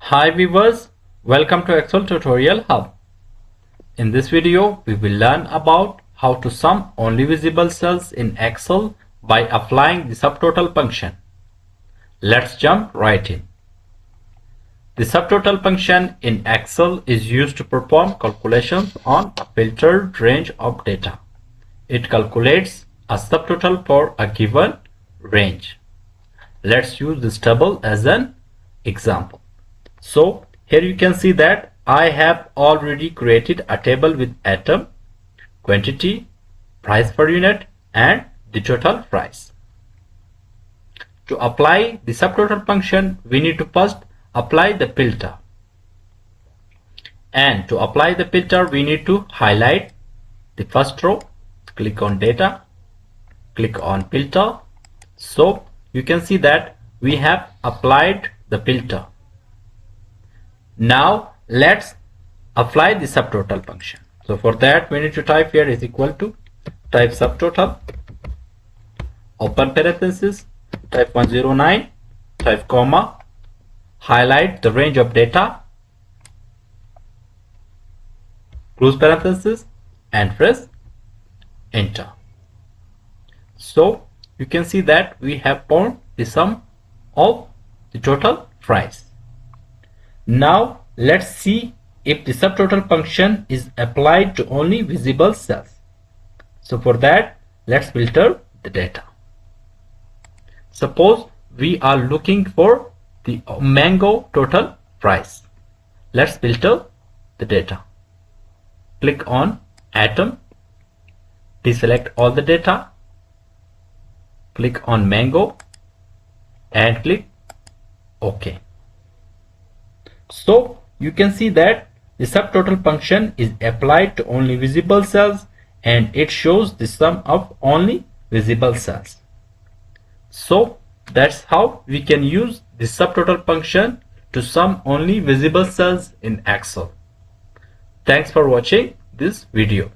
Hi viewers, welcome to Excel Tutorial Hub. In this video, we will learn about how to sum only visible cells in Excel by applying the subtotal function. Let's jump right in. The subtotal function in Excel is used to perform calculations on a filtered range of data. It calculates a subtotal for a given range. Let's use this table as an example. So here you can see that I have already created a table with item, quantity, price per unit and the total price. To apply the subtotal function, we need to first apply the filter. And to apply the filter, we need to highlight the first row, click on data, click on filter. So you can see that we have applied the filter. Now let's apply the subtotal function. So for that we need to type here is equal to type subtotal, open parenthesis, type 109, type comma, highlight the range of data, close parenthesis and press enter. So you can see that we have found the sum of the total price. Now let's see if the subtotal function is applied to only visible cells. So for that, let's filter the data. Suppose we are looking for the mango total price. Let's filter the data. Click on atom, deselect all the data, click on mango and click OK. So you can see that the subtotal function is applied to only visible cells and it shows the sum of only visible cells. So that's how we can use the subtotal function to sum only visible cells in Excel. Thanks for watching this video.